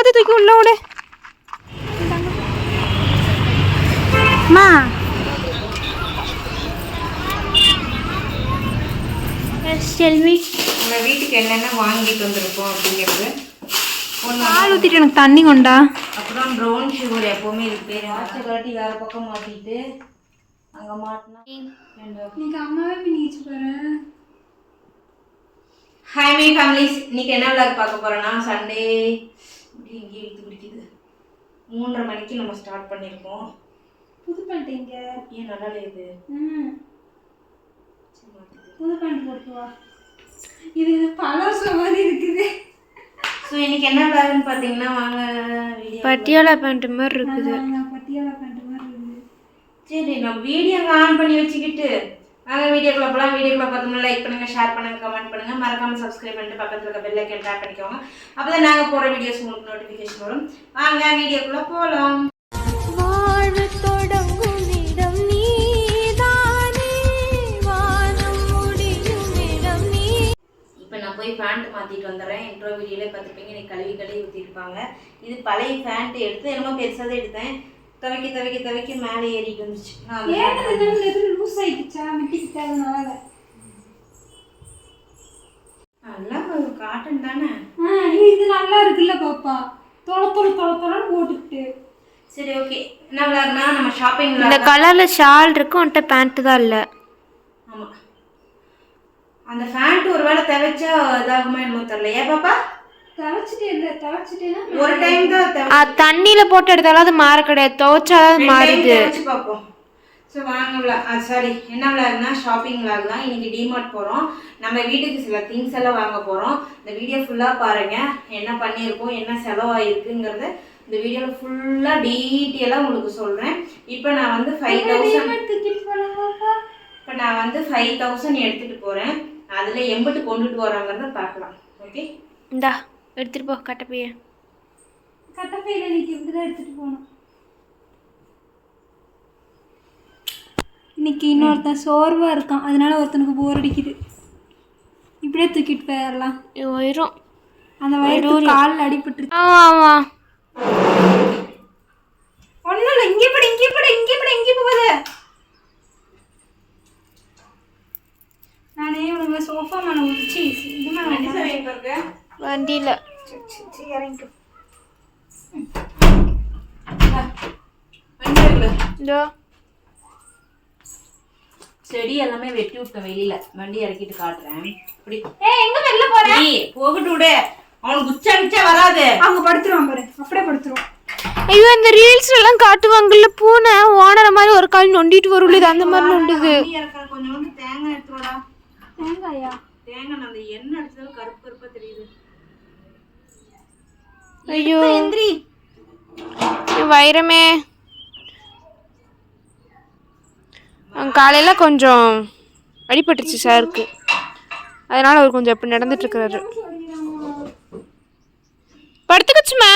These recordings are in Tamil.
தங்கத்தை தூக்கி உள்ள விடு. அம்மா செல்வி நம்ம வீட்டுக்கு என்னென்ன வாங்கிட்டு வந்திருக்கோம் அப்படிங்கிறது. பால் ஊற்றிட்டு எனக்கு தண்ணி கொண்டா. அப்புறம் ப்ரௌன் சுகர் எப்போவுமே இது பேர் ஆச்சை கட்டி வேறு பக்கம் மாட்டிட்டு அங்கே மாட்டினா இன்னைக்கு அம்மாவே பின்னிச்சு போகிறேன். ஹாய் மை ஃபேமிலிஸ், இன்னைக்கு என்ன விளாக் பார்க்க போகிறோன்னா சண்டே இப்படி இங்கே இழுத்து பிடிக்குது. 3:30 மணிக்கு நம்ம ஸ்டார்ட் பண்ணியிருக்கோம். புது பேண்ட் எங்க? ஏன் நல்லா இது புது பேண்ட் போட்டு வா. இது பழச மாதிரி இருக்குது. ஸோ இன்னைக்கு என்ன விளாக்னு பார்த்தீங்கன்னா வாங்க வீடியோ. பட்டியாலா பேண்ட் மாதிரி இருக்குது. பட்டியாலா பேண்ட் மாதிரி இருக்குது. சரி நம்ம வீடியோ ஆன் பண்ணி வச்சுக்கிட்டு வாங்க வீடியோக்குள்ள போகலாம். வீடியோக்குள்ள பார்த்தோம்னா லைக் பண்ணுங்க, ஷேர் பண்ணுங்க, கமெண்ட் பண்ணுங்க, மறக்காம சப்ஸ்கிரைப் பண்ணிட்டு பக்கத்தில் இருக்க பெல் ஐக்கன் டேப் பண்ணிக்கோங்க. அப்பதான் நாங்கள் போகிற வீடியோஸ் உங்களுக்கு நோட்டிஃபிகேஷன் வரும். வாங்க வீடியோக்குள்ள போகலாம். இப்போ நான் போய் பேண்ட் மாற்றிட்டு வந்துடுறேன். இன்ட்ரோ வீடியோலே பார்த்துருப்பீங்க, எனக்கு கழுவி ஊற்றிருப்பாங்க. இது பழைய பேண்ட் எடுத்து என்னமோ பெருசாக தான் எடுத்தேன். துவைக்க மேலே ஏறிட்டு வந்துச்சு. லூஸ் ஆயிடுச்சா விட்டுக்கிட்டதுனால நல்லா காட்டன் தானே. இது நல்லா இருக்குல்ல பாப்பா, தொலை போட்டுக்கிட்டு. சரி ஓகே, என்ன விளாட்னா நம்ம ஷாப்பிங். இந்த கலர்ல ஷால் இருக்கு, உன்கிட்ட பேண்ட் தான் இல்லை. ஆமாம், அந்த பேண்ட் ஒரு வேளை துவைச்சா இதாகுமா என்னமோ தெரியல. ஏன் பாப்பா? துவைச்சிட்டேன்னா ஒரு டைம் தான் தண்ணியில போட்டு எடுத்தாலும் அது மாற கிடையாது, துவைச்சாதான் மாறுது. பார்ப்போம். ஸோ வாங்க சாரி என்ன விளாக்னா ஷாப்பிங் விளாக் தான். இன்னைக்கு டிமார்ட் போகிறோம். நம்ம வீட்டுக்கு சில திங்ஸ் எல்லாம் வாங்க போகிறோம். இந்த வீடியோ ஃபுல்லாக பாருங்கள், என்ன பண்ணியிருக்கோம், என்ன செலவாயிருக்குங்கிறத இந்த வீடியோவில் ஃபுல்லாக டீட்டெயிலாக உங்களுக்கு சொல்கிறேன். இப்போ நான் வந்து 5,000 எடுத்துகிட்டு போகிறேன். அதில் எம்பிட்டு கொண்டுட்டு வராங்கிறத பார்க்கலாம். ஓகே, இந்தா எடுத்துட்டு போ. கட்டப்பைய இன்னைக்கு இப்படிதான் எடுத்துட்டு போகணும். இன்னைக்கு இன்னொருத்தன் சோர்வா இருக்கான், அதனால ஒருத்தனுக்கு போர் அடிக்குது. இப்படியே தூக்கிட்டு போயிடலாம். வயிறும் அந்த வயிறு காலில் அடிபட்டு. ஆமா ஒன்றும் இல்லை, இங்கே போகுது. நானே உனக்கு சோஃபா மேலே உச்சி இது மேலே வண்டியில இறங்கிட்டு செடி எல்லாமே வெட்டி விட்டேன் வெளியில. வண்டி இறக்கிட்டு காட்டுறேன். இப்படி எங்க வெளில போறேன்? போகட்டு விடு, அவனுக்கு குச்சா வராது. அவங்க படுத்துருவான் பாரு, அப்படியே படுத்துருவான். ஐயோ, இந்த ரீல்ஸ்ல எல்லாம் காட்டுவாங்கல்ல, பூனை ஓனர மாதிரி ஒரு கால் நொண்டிட்டு வருது, அந்த மாதிரி நொண்டுது. கொஞ்சோண்டு தேங்காய் எடுத்துடா. தேங்காயா? தேங்காய் அந்த எண்ணெய் அடிச்சதாலும் கருப்பா தெரியுது. ஐயோ எந்திரி வைரமே. காலையில கொஞ்சம் அடிபட்டுருச்சு சாருக்கு, அதனால அவர் கொஞ்சம் அப்படி நடந்துட்டு இருக்கிறாரு. படுத்துக்குச்சுமா.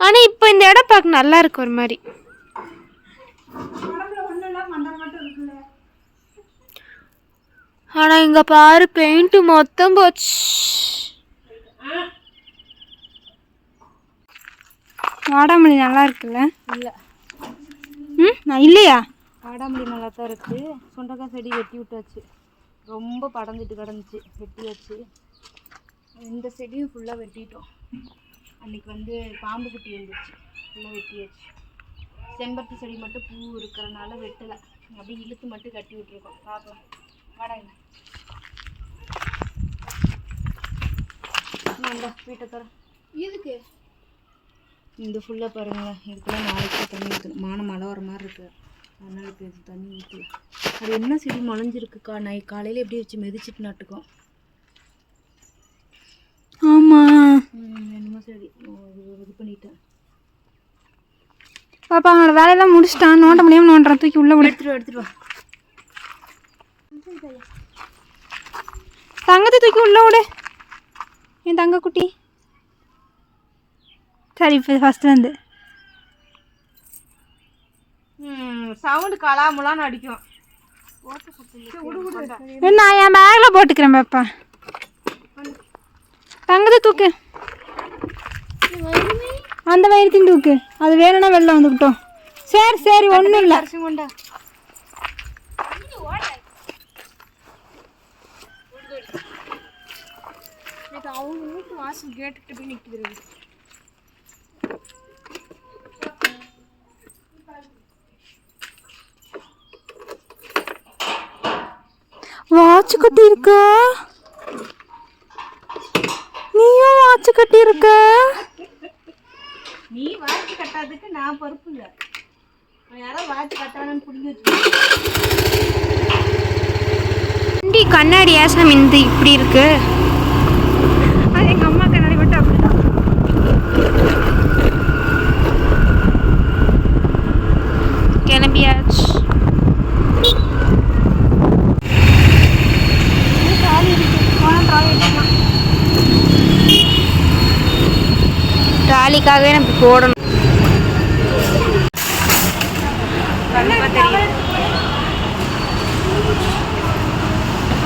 ஆனா இப்ப இந்த இடம் பார்க்க நல்லா இருக்கு ஒரு மாதிரி. ஆனா இங்க பாரு, பெயிண்ட் மொத்தம் போச்சு. வாடாமல்லி நல்லா இருக்குல்ல? இல்லை நான் இல்லையா? வாடாமல்லி நல்லா தான் இருக்குது. சுண்டக்காய் செடி வெட்டி விட்டாச்சு, ரொம்ப படந்துட்டு கிடந்துச்சு, வெட்டியாச்சு. இந்த செடியும் ஃபுல்லாக வெட்டிட்டோம். அன்றைக்கி வந்து பாம்பு குட்டி வந்துச்சு, ஃபுல்லாக வெட்டியாச்சு. செம்பருத்தி செடி மட்டும் பூ இருக்கிறனால வெட்டலை, அப்படியே இழுத்து மட்டும் கட்டி விட்டுருக்கோம். பார்க்கலாம் வாடாங்க. நல்லா வீட்டை தர எதுக்கு இந்த ஃபுல்லாக பாருங்களேன். இதுக்கெல்லாம் நாளைக்கு தண்ணி ஊற்றணும். மழை வர மாதிரி இருக்குது, அதனால் இப்போ இது தண்ணி ஊற்றல. அது என்ன செடி மலைஞ்சிருக்குக்கா, நான் காலையில் எப்படி வச்சு மிதிச்சிட்டு நட்டுக்கோம். ஆமாம், என்னமோ செடி இது பண்ணிட்டேன். பாப்பா அவனோட வேலையெல்லாம் முடிச்சிட்டான். நோண்ட முடியாமல் நோண்டுறான், தூக்கி உள்ளே விட. எடுத்துட்டு வா. தங்கத்தை தூக்கி உள்ளே விடு, என் தங்க குட்டி. சரி, இப்போ ஃபஸ்ட்டு வந்து சவுண்டு கலாமுலான்னு அடிக்கும். நான் என் பேக்கில் போட்டுக்கிறேன் பாப்பா. தங்கத்தை தூக்கு, அந்த வயிறுத்தையும் தூக்கு. அது வேணும்னா வெளில வந்துக்கிட்டோம். சரி சரி ஒன்றும் இல்லை. அவங்க வீட்டு வாசல் கேட்டுக்கிட்டு போய் நிற்குது. வாட்ச் கட்டி இருக்க, நீயும் வாட்ச் கட்டி இருக்க. நீ வாட்ச் கட்டாததுக்கு நான் பொறுப்பு இல்லை. யாரோ வாட்ச் கட்டானு புடிங்கி வச்சு வண்டி கண்ணாடி ஏசம் இந்த இப்படி இருக்கு. அது எங்கள் அம்மா கண்ணாடி மட்டும் அப்படிதான். கிளம்பியாச்சு. ட்ராலிக்காகவே நம்ம போடணும்.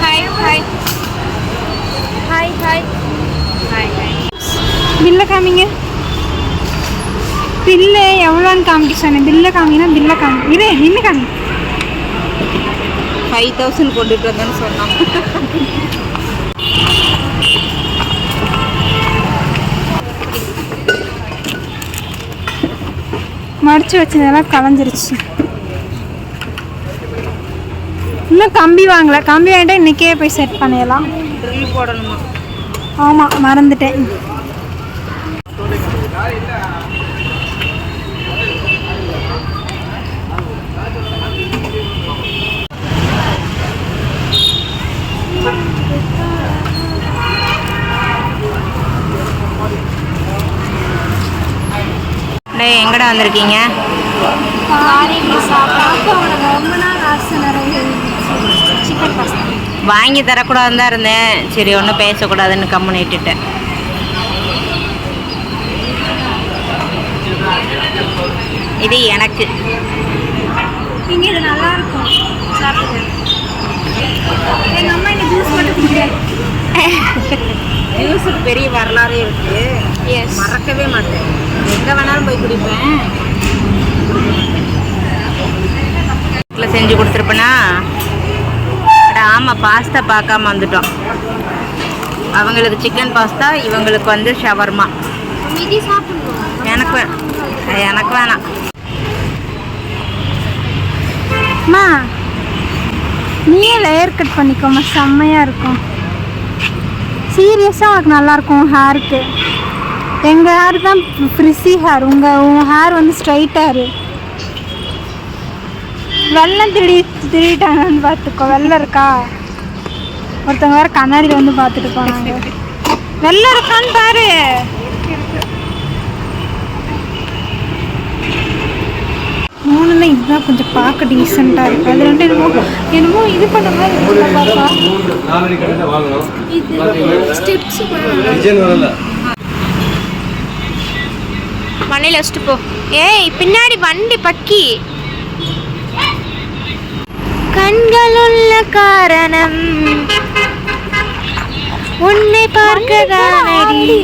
Hi hi hi hi hi hi. பில்லை காமிங்க. பில்லு எவ்வளோன்னு காமிக்க சொன்னேன். பில்லை காமிங்கன்னா பில்லை காமி. இரு நின்று காமி. 5000 கொண்டுட்டு வந்தேன்னு சொன்னான். மடிச்சு வச்சதெல்லாம் கலைஞ்சிருச்சு. இன்னும் கம்பி வாங்கலை. கம்பி வாங்கிட்டா இன்றைக்கே போய் செட் பண்ணிடலாம். ட்ரில் போடணுமா? ஆமாம் மறந்துட்டேன். எங்கடா வந்திருக்கீங்க? வாங்கி தரக்கூடாதுன்னு தான் இருந்தேன். சரி ஒன்றும் பேசக்கூடாதுன்னு கம்முன்னு இட்டுட்டேன். இது எனக்கு. இங்கே இது நல்லா இருக்கும். எங்கள் அம்மா இந்த ஜூஸ் மட்டும் குடிக்காது. ஜூஸுக்கு பெரிய வரலாறே இருக்கு. மறக்கவே மாட்டேன். எங்கே வேணாலும் போய் குடிப்பேன். வீட்டில் செஞ்சு கொடுத்துருப்பேனா? ஆமாம், பாஸ்தா பார்க்காம வந்துட்டோம். அவங்களுக்கு சிக்கன் பாஸ்தா, இவங்களுக்கு வந்து ஷவர்மா. எனக்கு எனக்கு வேணாம். அம்மா நீயே லேயர் கட் பண்ணிக்கோமா, செம்மையாக இருக்கும். சீரியஸாக உனக்கு நல்லாயிருக்கும் ஹேருக்கு. எங்கள் ஹேர் தான் ஃப்ரிஸி ஹேர். உங்கள் ஹேர் வந்து ஸ்ட்ரைட் ஹேரு. வெள்ளம் திருடிட்டாங்கன்னு பார்த்துக்கோ. வெள்ளம் இருக்கா? ஒருத்தவங்க வேறு கண்ணாடியில் வந்து பார்த்துட்டு போனாங்க. வெள்ளம் இருக்கான்னு பாரு. மூணுல இதுதான் கொஞ்சம் பார்க்க டீசெண்டாக இருக்குது. அது ரெண்டு என்னமோ இது பண்ண மாதிரி மண்ணில் வச்சுட்டு போ. ஏய் பின்னாடி வண்டி பக்கி. கண்களுள்ள காரணம் உன்னை பார்க்கதானடி.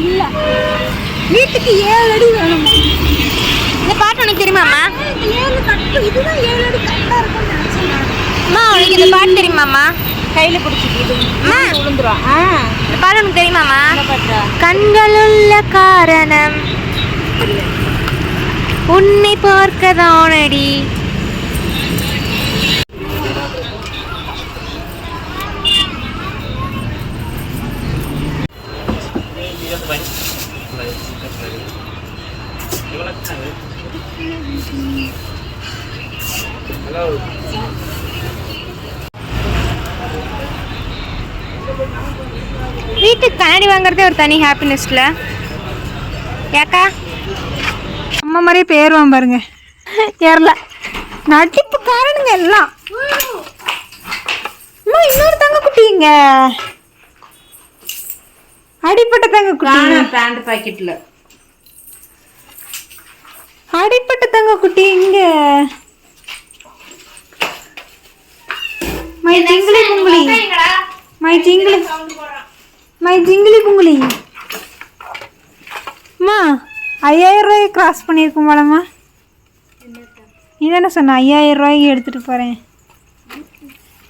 வீட்டுக்கு 7 அடி வேணும். இந்த பாட்டு உனக்கு தெரியுமாம்மா? 7 கட்டு. இதுதான் 7 அடி கரெக்டாக இருக்கும்னு நினச்சேன். அம்மா உனக்கு இந்த பாட்டு தெரியுமாம்மா? கையில் பிடிச்சிட்டு விழுந்துரும். இந்த பாட்டு உனக்கு தெரியுமாம்மா? கண்களுள்ள காரணம் உன்னை பார்க்கதானடி. வீட்டுக்கு கண்ணாடி வாங்குறதே ஒரு தனி ஹாப்பினஸ்ல. ஏக்கா அம்மா மாதிரியே பேருவான் பாருங்க. ஏறல நட்டிப்பு காரணங்க எல்லாம். அம்மா இன்னொரு தங்க குட்டிங்க. அடிப்பட்ட தங்க குட்டி. பேண்ட் பாக்கெட்ல அடிப்பட்ட தங்க குட்டி இங்க. My Jingili புங்குலி my Jingili my Jingili புங்குலி அம்மா 5000 ரூபாய் கிராஸ் பண்ணியிருக்கும் போலம்மா. நீ தானே சொன்ன 5000 ரூபாய்க்கு எடுத்துகிட்டு போகிறேன்.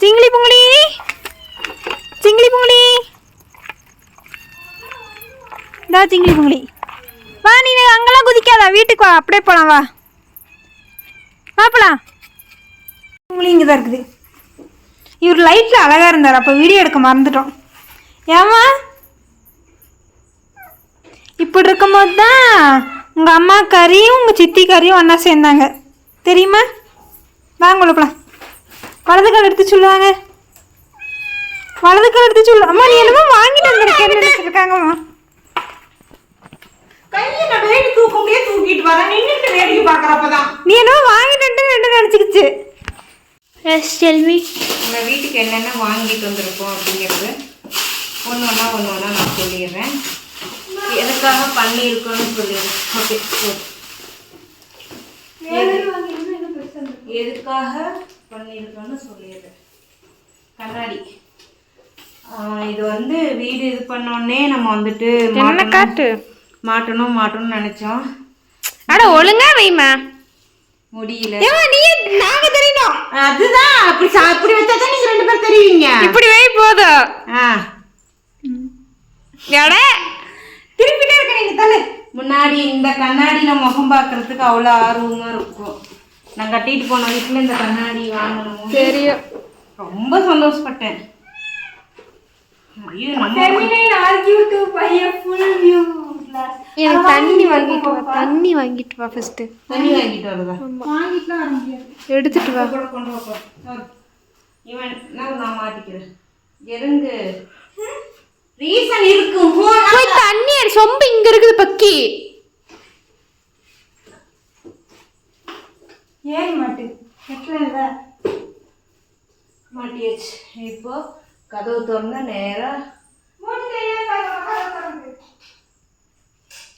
ஜிங்கிலி புங்குலி ஜிங்கிலி புங்குலி இந்தா ஜிங்கிலி புங்குலி வா. நீ அங்கெல்லாம் குதிக்காதா, வீட்டுக்கு வா, அப்படியே போகலாம். வா போகலாம். புங்குலி இங்கே தான் இருக்குது. இவர் லைட்டில் அழகாக இருந்தார், அப்போ வீடியோ எடுக்க மறந்துட்டோம். ஏமா இப்படி இருக்கும்போது தான் உங்கள் அம்மா கறியும் உங்கள் சித்தி கறியும் ஒன்றா சேர்ந்தாங்க தெரியுமா? வாங்க உள்ள வலது கால் எடுத்து சொல்லுவாங்க. வலது கால் எடுத்து சொல்லு. அம்மா நீ என்னமோ வாங்கிட்டு வந்திருக்கேன்னு நினைச்சிருக்காங்கம்மா. கையில வேடி தூக்க முடியே தூக்கிட்டு வர நின்னுட்டு வேடிக்கை பார்க்கறப்பதான் நீ என்னமோ வாங்கிட்டு நினைச்சுக்கிச்சு. எஸ் செல்வி. நம்ம வீட்டுக்கு என்னென்ன வாங்கிட்டு வந்திருக்கோம் அப்படிங்கிறது ஒன்று ஒன்றா நான் சொல்லிடுறேன். எதுக்காக பண்ணியிருக்கோன்னு சொல்லிடுறேன். ஓகே, எதுக்காக பண்ணியிருக்கோன்னு சொல்லிடுறேன். கண்ணாடி இது வந்து வீடு இது பண்ணோடனே நம்ம வந்துட்டு மாட்டணும்னு நினைச்சோம். அட ஒழுங்கா வைமா. முடியல. நீ நாங்க தெரியணும். அதுதான் அப்படி வச்சாதான் நீங்க 2 பேரும் தெரியுவீங்க. இப்படி வை போதும். திருப்பிட்டே இருக்க நீங்க தலை. முன்னாடி இந்த கண்ணாடியில முகம் பார்க்கறதுக்கு அவ்வளோ ஆர்வமா இருக்கும். நான் கட்டிட்டு போன வீட்டுல இந்த கண்ணாடி வாங்கணும் தெரியும். ரொம்ப சந்தோஷப்பட்டேன். ஐயோ நம்ம எனக்கு தண்ணி வாங்கிட்டு வா ஃபர்ஸ்ட். தண்ணி வாங்கிட்டு வருதா? வாங்கிட்டுலாம் வர முடியாது. எடுத்துட்டு வா. கொண்டு வா. இவன் நான் மாட்டிக்கிறேன். எறுங்கு ரீசன் இருக்கு. போய் தண்ணி சொம்பு இங்க இருக்குது பக்கி. ஏன் மாட்டு எட்ல மாட்டியாச்சு. இப்போ கதவு திறந்தா நேரா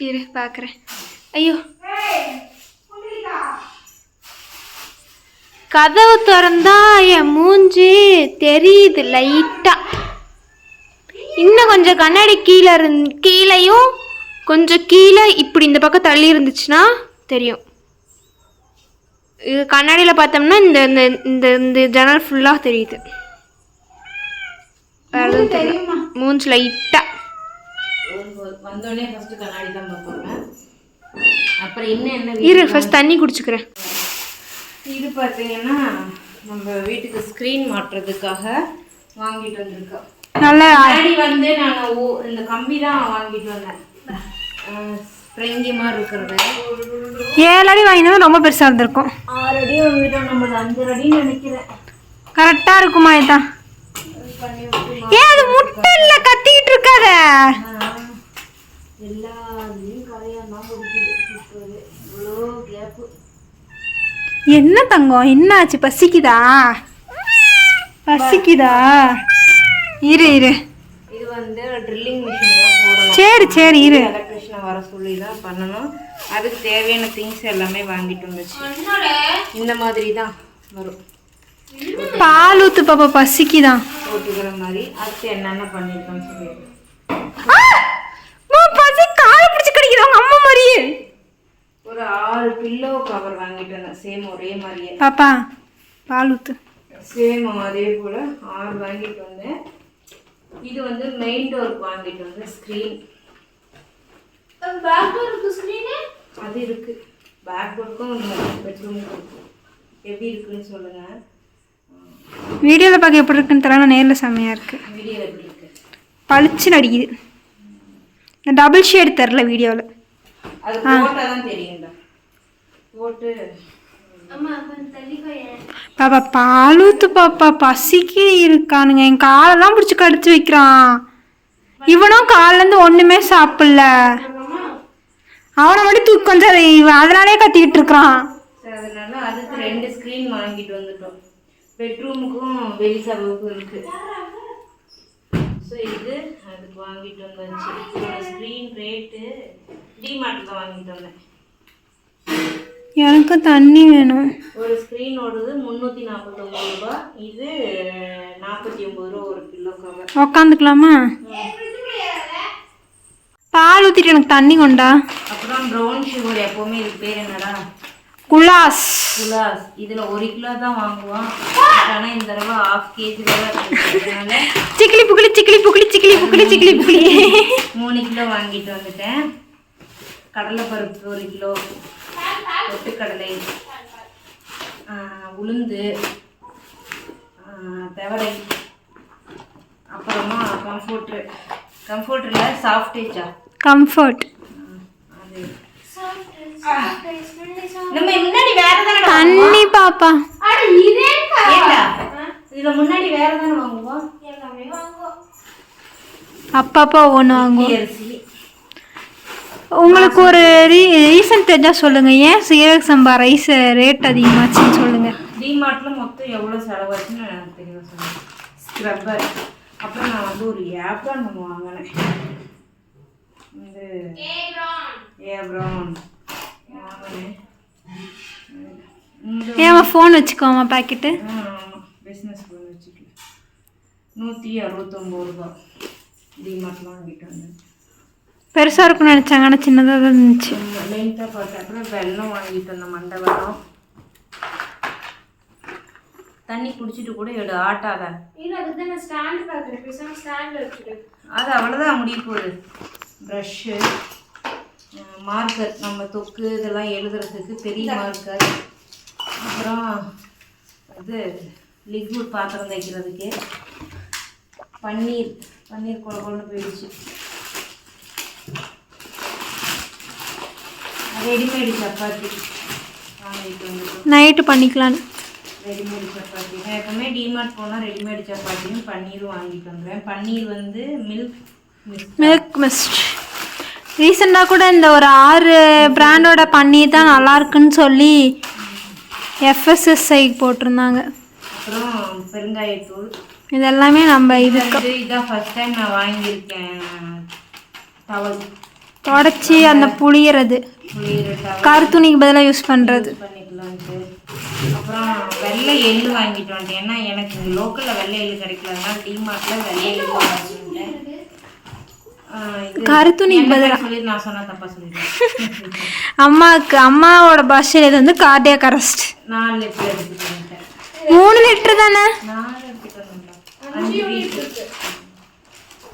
இரு பாக்குறேன். ஐயோ கதவு திறந்தா என் மூஞ்சி தெரியுது லைட்டா. இன்னும் கொஞ்சம் கண்ணாடி கீழையும் கொஞ்சம் கீழே இப்படி இந்த பக்கம் தள்ளி இருந்துச்சுன்னா தெரியும். இது கண்ணாடியில் பார்த்தோம்னா இந்த இந்த இந்த ஜன்னல் ஃபுல்லாக தெரியுது. வேறு எதுவும் தெரியுமா? மூஞ்சி லைட்டாக வந்தோடனே ஃபர்ஸ்ட் கண்ணாடி தான் பார்ப்பேன். அப்புறம் என்ன இரு ஃபர்ஸ்ட் தண்ணி குடிச்சுக்கிறேன். இது பார்த்தீங்கன்னா நம்ம வீட்டுக்கு ஸ்க்ரீன் மாட்டுறதுக்காக வாங்கிட்டு வந்திருக்கோம். கண்ணாடி வந்து நான் இந்த கம்பி தான் வாங்கிட்டு வந்தேன். ஸ்ப்ரிங்கி மாதிரி இருக்கிறது. 7 அடி வாங்கினா ரொம்ப பெருசாக இருந்திருக்கும். 6 அடி வாங்கிட்டோம். நம்ம 5 அடின்னு நினைக்கிறேன். கரெக்டாக இருக்குமா? இதுதான் ஏன் அது முட்டை இல்லை, கத்திக்கிட்டு இருக்காத. எல்லாத்தையும் கரையாக தான் முடிக்குது. இவ்வளோ கேப்பு. என்ன தங்கம் என்னாச்சு? பசிக்குதா? இரு இது வந்து ட்ரில்லிங் மிஷின் தான் போடணும். சரி இரு. எலக்ட்ரிஷியனை வர சொல்லி தான் பண்ணணும். அதுக்கு தேவையான திங்ஸ் எல்லாமே வாங்கிட்டு வந்துச்சு. இந்த மாதிரி தான் வரும். பால் ஊத்து பாப்பா, பசிக்குதான். போட்டுக்கிற மாதிரி அடுத்து என்னென்ன பண்ணியிருக்கோன்னு சொல்லிடுறேன். பசி காலை பிடிச்சி கிடைக்குது அவங்க அம்மா மாதிரியே. ஒரு 6 பில்லோ கவர் வாங்கிட்டு வந்தேன். சேம் ஒரே மாதிரியே. பாப்பா பால் ஊத்து. சேம் அதே போல் 6 வாங்கிட்டு வந்தேன். இது வந்து மெயின் டோருக்கு வாங்கிட்டு வந்தேன். ஸ்க்ரீன் பேக் டோருக்கு ஸ்க்ரீனு அது இருக்கு. பேக் டோருக்கும் பெட்ரூமுக்கும் இருக்கு. எப்படி இருக்குன்னு சொல்லுங்க. வீடியோவில் பார்க்க எப்படி இருக்குன்னு தெரியல, நேரில் செம்மையாக இருக்குது. வீடியோ எப்படி இருக்கு? பளிச்சுன்னு அடிக்குது. இந்த டபுள் ஷேட் தெரில வீடியோவில். அது போட்டால் தான் தெரியும்டா. போட்டு பாப்பா பால் ஊத்து பாப்பா, பசிக்கு இருக்கானுங்க. என் காலெல்லாம் பிடிச்சி கடிச்சு வைக்கிறான். இவனும் காலிலேருந்து ஒன்றுமே சாப்பிடல. அவனை மட்டும் தூக்கி கொஞ்சம் அதனாலே கத்திக்கிட்டு இருக்கிறான். அதனால அதுக்கு 2 ஸ்க்ரீன் வாங்கிட்டு வந்துட்டோம். பெட்ரூமுக்கும் வெளி சபவுக்கும் இருக்கு. ஸோ இது அதுக்கு வாங்கிட்டு வந்தாச்சு. ஸ்க்ரீன் ரேட்டு டிமார்ட்டில் வாங்கிட்டு வந்தேன். எனக்கு தண்ணி வேணும். ஒரு ஸ்க்ரீனோடது 349 ரூபா. இது 49 ரூபா ஒரு கிலோ கவர். உக்காந்துக்கலாமா? பால் ஊற்றிட்டு எனக்கு தண்ணி கொண்டா. அப்புறம் ப்ரௌன் சுகர், எப்போவுமே இதுக்கு பேர் என்னடா? குலாஸ். குலாஸ். இதில் 1 கிலோ தான் வாங்குவோம். ஆனால் இந்த தடவை 1/2 kg அதனால சிக்கிலி புக்கிலி சிக்கிலி புக்கிலி சிக்கிலி புக்கிலி சிக்கிலி புக்கிலி 3 கிலோ வாங்கிட்டு வந்துட்டேன். கடலைப்பருப்பு 1 கிலோ, பொட்டுக்கடலை, உளுந்து, தெவரை, அப்புறமா கம்ஃபர்ட்டில் சாஃப்டேஜா கம்ஃபர்ட். அது நம்ம முன்னாடி வேற தானே தண்ணி பாப்பா. இதுல முன்னாடி வேற தானே வாங்குவோம். அப்பப்பா ஒன்று வாங்குவோம். அரிசி. உங்களுக்கு ஒரு ரீசன் தெரிஞ்சா சொல்லுங்க, ஏன் சீரக சம்பா ரைஸ் ரேட் அதிகமாச்சுன்னு சொல்லுங்க. டிமார்ட்ல மொத்தம் எவ்வளோ செலவாச்சுன்னு எனக்கு தெரியல சொல்லுங்க. ஸ்க்ரப்பர், அப்புறம் நான் வந்து ஒரு ஏப்ரான் ஒன்று வாங்கினேன். இது ஏப்ரான் வாங்கினேன். ஏன் ஃபோன் வச்சுக்கோமா பேக்கெட்டு? ஆமாம், பிஸ்னஸ் ஃபோன் வச்சுக்கலாம். 169 ரூபா டிமார்ட்லாம் வாங்கிட்டு வந்தேன். பெருசாக இருக்குன்னு நினச்சாங்க, ஆனால் சின்னதாக தான் இருந்துச்சு. லென்த்தாக பார்த்தேன். அப்புறம் வெல்லம் வாங்கிட்டு வந்தேன், மண்டை வெல்லம். தண்ணி குடிச்சிட்டு கூட எடு, ஆட்டாத. அது அவ்வளோதான் முடிய போகுது. ப்ரஷ்ஷு, மார்க்கர், நம்ம தொக்கு இதெல்லாம் எழுதுறதுக்கு பெரிய மார்க்கர். அப்புறம் இது லிக்விட் பாத்திரம் தைக்கிறதுக்கு. பன்னீர் கொண்டு போயிடுச்சு. ரெடிமேடு சப்பாத்தி வாங்கிட்டு வந்துட்டோம். நைட்டு பண்ணிக்கலான்னு. ரெடிமேடு சப்பாத்தி நான் எப்பவுமே டிமார்ட் போனால் ரெடிமேடு சப்பாத்தியும் பன்னீரும் வாங்கிட்டு வந்துடுவேன். பன்னீர் வந்து மில்க் மிஸ்ட். ரீசெண்டாக கூட இந்த ஒரு 6 பிராண்டோட பன்னீர் தான் நல்லா இருக்குன்னு சொல்லி FSSI போட்டிருந்தாங்க. அப்புறம் பெருங்காயத்தூள். இதெல்லாமே நம்ம இதுக்கு இதான் ஃபர்ஸ்ட் டைம் நான் வாங்கியிருக்கேன். டவல் தொடச்சி அந்த புளியறது கருத்துணிக்கு பதிலாக யூஸ் பண்ணுறது பண்ணிக்கலான்ட்டு. அப்புறம் வெள்ளை எள்ளு வாங்கிட்டு வந்துட்டேன். ஏன்னா எனக்கு இங்கே லோக்கலில் வெள்ளை எள்ளு கிடைக்கல, அதனால டிமார்ட்டில் வெள்ளை எள்ளு வாங்கிட்டேன். கருத்துணிக்கு பதிலாக சொல்லி நான் சொன்னால் தப்பாக சொல்லிட்டேன். அம்மாவோட பாஷையில் இது வந்து கார்டியாக் அரெஸ்ட். 4 லிட்டர் எடுத்துட்டு வந்துட்டேன். 3 லிட்டர் தானே? 4 எடுத்துட்டு வந்தேன். 5 லிட்டர்.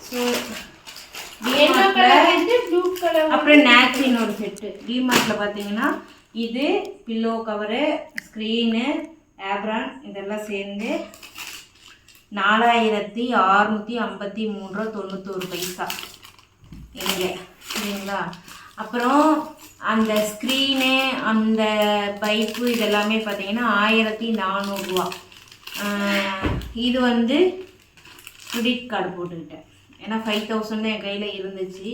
ஸோ அப்புறம் நேக்ரின் ஒரு செட்டு. டிமார்ட்டில் பார்த்தீங்கன்னா இது பில்லோ கவரு, ஸ்க்ரீனு, ஏப்ரான் இதெல்லாம் சேர்ந்து 4653.91 பைசா இங்கே, சரிங்களா? அப்புறம் அந்த ஸ்க்ரீனு, அந்த பைப்பு இதெல்லாமே பார்த்தீங்கன்னா 1400 ரூபா. இது வந்து கிரெடிட் கார்டு போட்டுக்கிட்டேன். ஏன்னா 5000 என் கையில் இருந்துச்சு.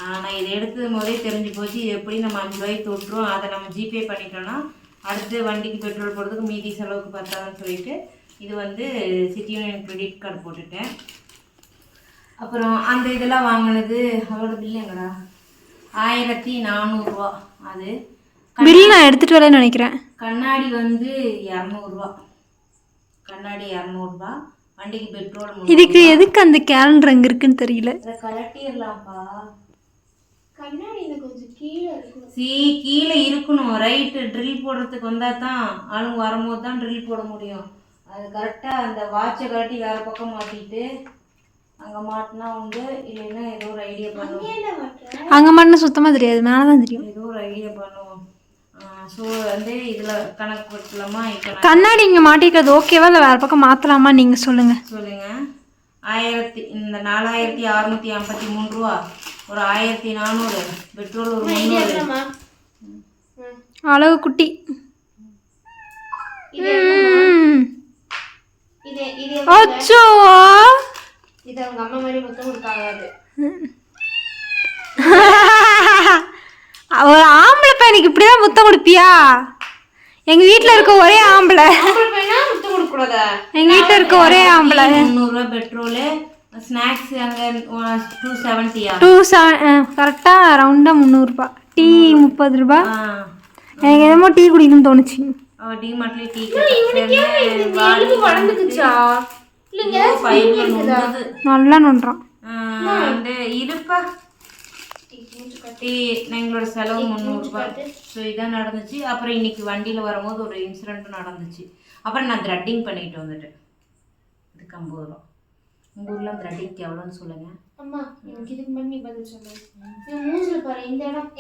நான் இதை எடுத்தது போதே தெரிஞ்சு போச்சு, இது எப்படி நம்ம 5 ரூபாய்க்கு தொட்டுரும், அதை நம்ம ஜிபே பண்ணிட்டோன்னா அடுத்து வண்டிக்கு பெட்ரோல் போடுறதுக்கு மீதி செலவுக்கு பத்தாதுன்னு சொல்லிட்டு இது வந்து சிட்டி யூனியன் கிரெடிட் கார்டு போட்டுட்டேன். அப்புறம் அந்த இதெல்லாம் வாங்கினது அதோட பில் எங்கடா 1400 ரூபா. அது பில் நான் எடுத்துகிட்டு வரேன்னு நினைக்கிறேன். கண்ணாடி வந்து 200 ரூபா. கண்ணாடி 200 ரூபா. வண்டிக்கு பெட்ரோல். இதுக்கு எதுக்கு அந்த கேலண்டர் அங்கே இருக்குன்னு தெரியல. அதை கலட்டிடலாம்ப்பா. கண்ணாடி கொஞ்சம் கீழே இருக்கணும். கீழே இருக்கணும். ரைட்டு ட்ரில் போடுறதுக்கு வந்தால் தான் ஆளுங்க வரும்போது தான் ட்ரில் போட முடியும். அது கரெக்டாக அந்த வாட்சை கழட்டி வேறு பக்கம் மாட்டிட்டு அங்கே மாட்டினா உண்டு. இல்லைன்னா ஏதோ ஒரு ஐடியா பண்ணுவோம். அங்கே மாட்டினா சுத்தமாக தெரியாது, மேலே தான் தெரியும். ஏதோ ஒரு ஐடியா பண்ணுவோம். ஸோ வந்து இதில் கணக்கு போட்டுக்கலாமா? இப்போ கண்ணாடி இங்கே மாட்டிக்கிறது ஓகேவா இல்லை வேறு பக்கம் மாற்றலாமா? நீங்கள் சொல்லுங்கள். இந்த 4653 ரூபா, ஒரு 1400, பெட்ரோல் ஒரு 300. அழகு குட்டி. அச்சோ, இது அவங்க அம்மா மாதிரி முத்தம் கொடுக்காது. ஒரு ஆம்பளை பையனுக்கு இப்படிதான் முத்தம் கொடுப்பியா? எங்க வீட்டுல இருக்க ஒரே ஆம்பளை. முத்தம் கொடுக்க கூடாதா? எங்க வீட்டுல இருக்க ஒரே ஆம்பளை. 300 ரூபா பெட்ரோலு. ஸ்நாக்ஸ் அங்கே 270. கரெக்டா ரவுண்டா 300 ரூபாய். டீ 30 ரூபாய். எனக்கு என்னமோ டீ குடிக்கணும்னு தோணுச்சு. டிமார்ட்லேயே டீ வளர்ந்துக்குச்சா நல்லா நோண்டுறான். அந்த இருப்பா எங்களோட செலவு 300 ரூபாய். ஸோ இதான் நடந்துச்சு. அப்புறம் இன்னைக்கு வண்டியில் வரும்போது ஒரு இன்சிடென்ட்டும் நடந்துச்சு. அப்புறம் நான் த்ரெட்டிங் பண்ணிட்டு வந்துட்டேன். இதுக்கு 50 ரூபா. உங்கள் ஊரில் த்ரெட்டிங்க்கு எவ்வளோன்னு சொல்லுங்கள். அம்மா எனக்கு இதுக்கு பண்ணி பதில் சொல்லு. மூஞ்சில் பாரு இந்த இடம்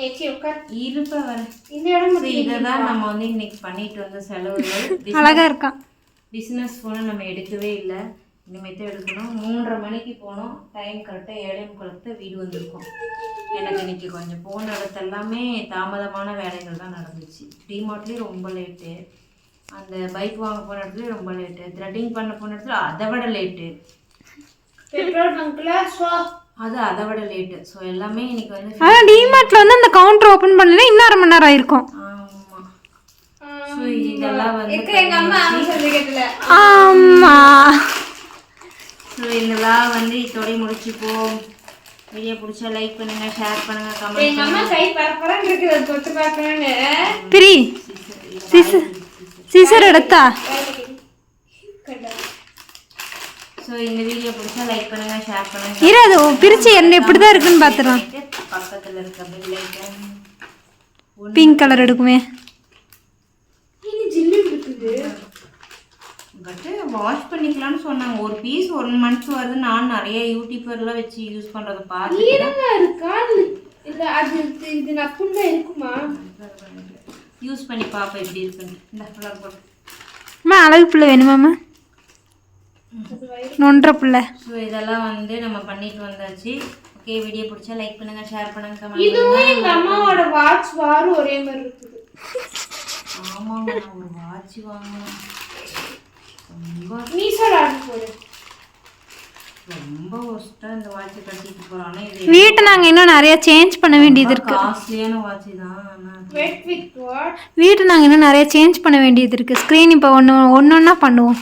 இருப்பா வர இந்த இடம் இதை தான் நம்ம வந்து இன்னைக்கு பண்ணிட்டு வந்த செலவுகள். அழகா இருக்கான். பிஸ்னஸ் ஃபோனை நம்ம எடுக்கவே இல்லை. இனிமேல் எடுக்கணும். 3:30 மணிக்கு போனோம். டைம் கரெக்டாக 7:30 வீடு வந்திருக்கோம். எனக்கு இன்னைக்கு கொஞ்சம் போன இடத்து எல்லாமே தாமதமான வேலைகள் தான் நடந்துச்சு. டிமார்ட்லேயும் ரொம்ப லேட்டு, அந்த பைக் வாங்க போன இடத்துலையும் ரொம்ப லேட்டு, த்ரெட்டிங் பண்ண போன இடத்துல அதை விட லேட்டு, பெட்ரோல் பங்க்ல அது அதை விட லேட்டு. ஸோ எல்லாமே இன்னைக்கு வந்து ஆனால் டிமார்ட்ல வந்து அந்த கவுண்டர் ஓப்பன் பண்ணல இன்னும் 1/2 மணி நேரம் ஆயிருக்கும். ஆமாம். ஸோ இதெல்லாம் வந்து எங்க அம்மா சொல்லி கேட்டல. ஆமா. ஸோ இதெல்லாம் வந்து இதோடய முடிச்சுப்போம். வீடியோ பிடிச்சா லைக் பண்ணுங்க, ஷேர் பண்ணுங்க, கமெண்ட் எங்க அம்மா கை பரபரன்னு இருக்குது தொட்டு பார்க்கணும்னு. பிரி சீசர் எடுத்தா. ஸோ இந்த வீடியோ பிடிச்சா லைக் பண்ணுங்க, ஷேர் பண்ணுங்க. இரு அது பிரிச்சு என்ன எப்படிதான் இருக்குன்னு பார்த்துடலாம். பக்கத்தில் இருக்க பெல் ஐக்கன் பிங்க் கலர் எடுக்குமே. ஜில்லு இருக்குது. பட்டு வாஷ் பண்ணிக்கலாம்னு சொன்னாங்க. ஒரு பீஸ் 1 month வருது. நான் நிறைய யூடியூபர்லாம் வச்சு யூஸ் பண்ணுறதை பார்த்து ஈரமா இருக்கா இல்ல அது இது நப்புண்டா இருக்குமா? யூஸ் பண்ணி பார்ப்பேன் எப்படி இருக்குன்னு. இந்த கலர் போட்டு அம்மா அழகு பிள்ளை வேணுமாம்மா? நொன்ற பிள்ளை. ஸோ இதெல்லாம் வந்து நம்ம பண்ணிட்டு வந்தாச்சு. ஓகே, வீடியோ பிடிச்சா லைக் பண்ணுங்க, ஷேர் பண்ணுங்க, கமெண்ட் இதுவும் எங்க அம்மாவோட வாட்ச் வாரும் ஒரே மாதிரி இருக்குது. ஆமாங்க, நான் ஒரு வாட்ச் வாங்கணும். ரொம்ப மீசோல ஆர்டர் போடு. ரொம்ப ஒஸ்ட்டாக இந்த வாட்சை கட்டிட்டு போகிறோம். ஆனால் இது வீட்டை நாங்கள் இன்னும் நிறைய சேஞ்ச் பண்ண வேண்டியது இருக்கு. காஸ்ட்லியான வாட்ச் தான். வெட் வித் வாட்? வீட்டை நாங்கள் இன்னும் நிறைய சேஞ்ச் பண்ண வேண்டியது இருக்கு. ஸ்க்ரீன் இப்போ ஒன்றா பண்ணுவோம்.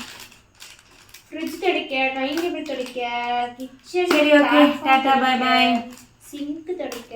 ஃப்ரிட்ஜ் தடிக்க, டைனிங் டேபிள் தடிக்க, கிச்சன் சரி, okay, tata, bye bye. Sink தடிக்க.